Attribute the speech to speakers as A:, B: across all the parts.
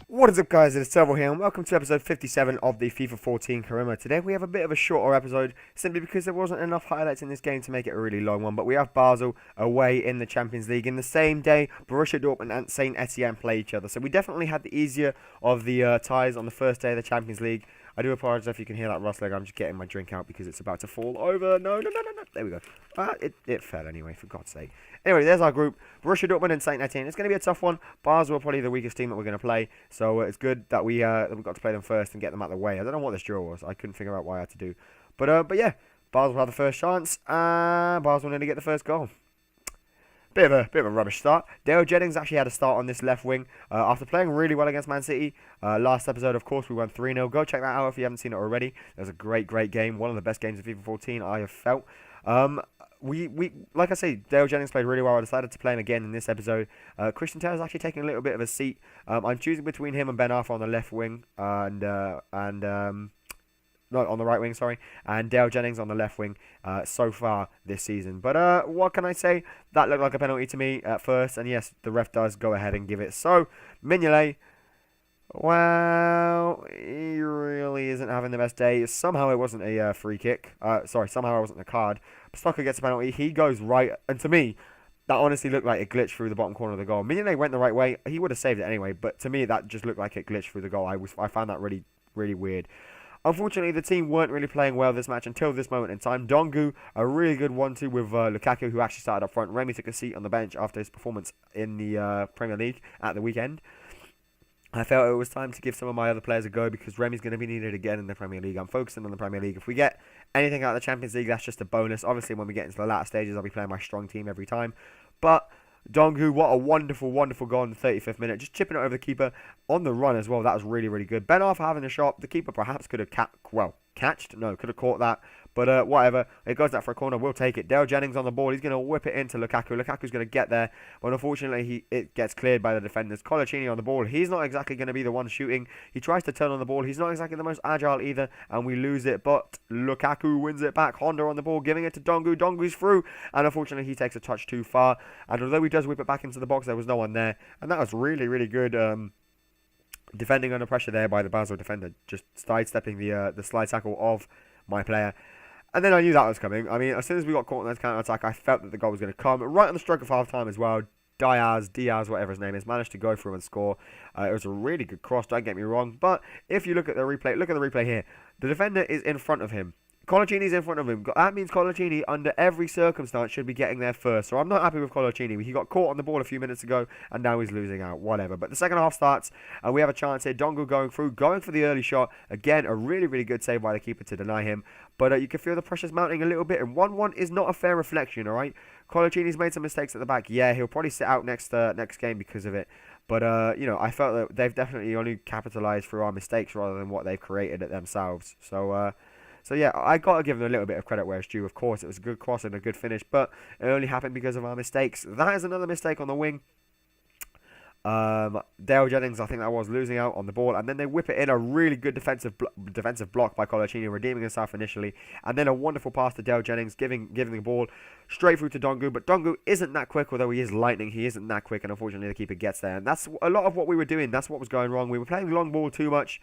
A: What is up, guys? It's Tervo here and welcome to episode 57 of the FIFA 14 Karima. Today we have a bit of a shorter episode simply because there wasn't enough highlights in this game to make it a really long one, but we have Basel away in the Champions League. In the same day, Borussia Dortmund and Saint Etienne play each other, so we definitely had the easier of the ties on the first day of the Champions League. I do apologise if you can hear that rustling. I'm just getting my drink out because it's about to fall over. No. There we go. It fell anyway, for God's sake. Anyway, there's our group. Borussia Dortmund and Saint Etienne. It's going to be a tough one. Basel are probably the weakest team that we're going to play. So it's good that we got to play them first and get them out of the way. I don't know what this draw was. I couldn't figure out what I had to do. But yeah, Basel will have the first chance. And Basel nearly get the first goal. Bit of a rubbish start. Dale Jennings actually had a start on this left wing after playing really well against Man City. Last episode, of course, we won 3-0. Go check that out if you haven't seen it already. It was a great game. One of the best games of FIFA 14 I have felt. We like I say, Dale Jennings played really well. I decided to play him again in this episode. Christian Taylor's actually taking a little bit of a seat. I'm choosing between him and Ben Arthur on the left wing no, on the right wing, sorry, and Dale Jennings on the left wing so far this season. But what can I say? That looked like a penalty to me at first, and yes, the ref does go ahead and give it. So, Mignolet, well, he really isn't having the best day. Somehow it wasn't a free kick. Somehow it wasn't a card. Stocker gets a penalty. He goes right, and to me, that honestly looked like it glitched through the bottom corner of the goal. Mignolet went the right way. He would have saved it anyway, but to me, that just looked like it glitched through the goal. I found that really, really weird. Unfortunately, the team weren't really playing well this match until this moment in time. Dongu, a really good 1-2 with Lukaku, who actually started up front. Remy took a seat on the bench after his performance in the Premier League at the weekend. I felt it was time to give some of my other players a go because Remy's going to be needed again in the Premier League. I'm focusing on the Premier League. If we get anything out of the Champions League, that's just a bonus. Obviously, when we get into the latter stages, I'll be playing my strong team every time. But Dongu, what a wonderful goal in the 35th minute. Just chipping it over the keeper on the run as well. That was really, really good. Ben Arthur having a shot. The keeper perhaps could have could have caught that. But whatever. It goes out for a corner. We'll take it. Dale Jennings on the ball. He's going to whip it into Lukaku. Lukaku's going to get there. But unfortunately, it gets cleared by the defenders. Colaccini on the ball. He's not exactly going to be the one shooting. He tries to turn on the ball. He's not exactly the most agile either. And we lose it. But Lukaku wins it back. Honda on the ball, giving it to Dongu. Dongu's through. And unfortunately, he takes a touch too far. And although he does whip it back into the box, there was no one there. And that was really, really good defending under pressure there by the Basel defender. Just sidestepping the slide tackle of my player. And then I knew that was coming. I mean, as soon as we got caught in that counter-attack, I felt that the goal was going to come. Right on the stroke of half-time as well, Diaz, whatever his name is, managed to go through and score. It was a really good cross, don't get me wrong. But if you look at the replay here. The defender is in front of him. Colaccini's in front of him. That means Colaccini, under every circumstance, should be getting there first. So I'm not happy with Colaccini. He got caught on the ball a few minutes ago, and now he's losing out. Whatever. But the second half starts, and we have a chance here. Dongu going through, going for the early shot. Again, a really, really good save by the keeper to deny him. But you can feel the pressure's mounting a little bit, and 1-1 is not a fair reflection, all right? Colaccini's made some mistakes at the back. Yeah, he'll probably sit out next game because of it. But, I felt that they've definitely only capitalised through our mistakes rather than what they've created at themselves. So yeah, I got to give them a little bit of credit where it's due. Of course, it was a good cross and a good finish, but it only happened because of our mistakes. That is another mistake on the wing. Dale Jennings, I think that was losing out on the ball, and then they whip it in. A really good defensive block by Colaccini, redeeming himself initially, and then a wonderful pass to Dale Jennings, giving the ball straight through to Dongu. But Dongu isn't that quick, although he is lightning. He isn't that quick, and unfortunately the keeper gets there. And that's a lot of what we were doing. That's what was going wrong. We were playing long ball too much.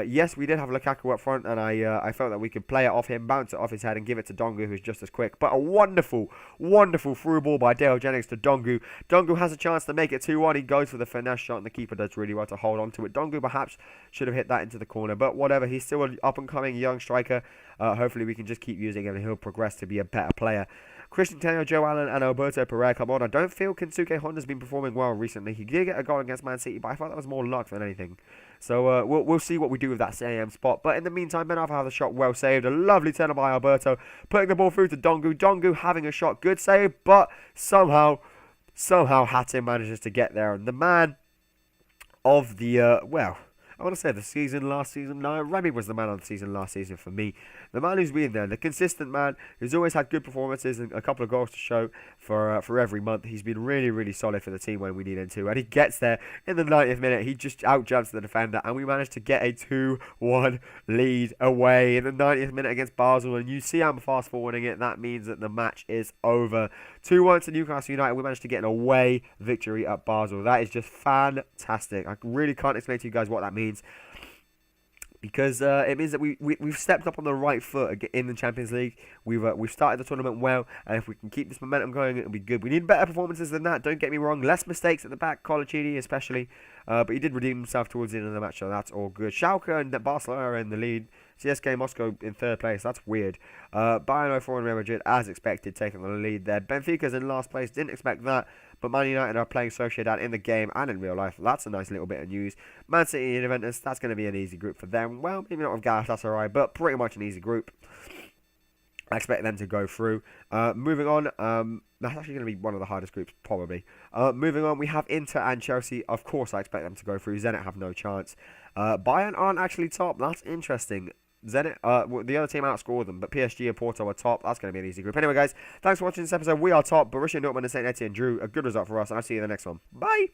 A: Yes, we did have Lukaku up front, and I felt that we could play it off him, bounce it off his head, and give it to Dongu, who's just as quick. But a wonderful through ball by Dale Jennings to Dongu. Dongu has a chance to make it 2-1. He goes for the finesse shot, and the keeper does really well to hold on to it. Dongu perhaps should have hit that into the corner, but whatever. He's still an up-and-coming young striker. Hopefully we can just keep using him, and he'll progress to be a better player. Christian Taylor, Joe Allen, and Alberto Pereira come on. I don't feel Kensuke Honda's been performing well recently. He did get a goal against Man City, but I thought that was more luck than anything. So we'll see what we do with that CAM spot. But in the meantime, Ben Arthur has a shot well saved. A lovely turn by Alberto, putting the ball through to Dongu. Dongu having a shot, good save, but somehow Hatem manages to get there. And the man of the, I want to say the season last season. No, Remy was the man of the season last season for me. The man who's been there, the consistent man who's always had good performances and a couple of goals to show for every month. He's been really, really solid for the team when we need him to. And he gets there in the 90th minute. He just outjumps the defender, and we managed to get a 2-1 lead away in the 90th minute against Basel. And you see I'm fast forwarding it. That means that the match is over. 2-1 to Newcastle United. We managed to get an away victory at Basel. That is just fantastic. I really can't explain to you guys what that means, because it means that we've stepped up on the right foot in the Champions League. We've started the tournament well, and if we can keep this momentum going, it'll be good. We need better performances than that, don't get me wrong. Less mistakes at the back, Colaccini especially, but he did redeem himself towards the end of the match, so that's all good. Schalke and Barcelona are in the lead. CSKA Moscow in third place, that's weird. Bayern 04 and Real Madrid, as expected, taking the lead there. Benfica's in last place, didn't expect that. But Man United are playing Sociedad in the game and in real life. That's a nice little bit of news. Man City and Juventus, that's going to be an easy group for them. Well, maybe not with Galatasaray, but pretty much an easy group. I expect them to go through. Moving on, that's actually going to be one of the hardest groups, probably. Moving on, we have Inter and Chelsea. Of course, I expect them to go through. Zenit have no chance. Bayern aren't actually top. That's interesting. Zenit, the other team outscored them, but PSG and Porto are top. That's going to be an easy group. Anyway, guys, thanks for watching this episode. We are top. Borussia Dortmund and St. Etienne drew a good result for us, and I'll see you in the next one. Bye!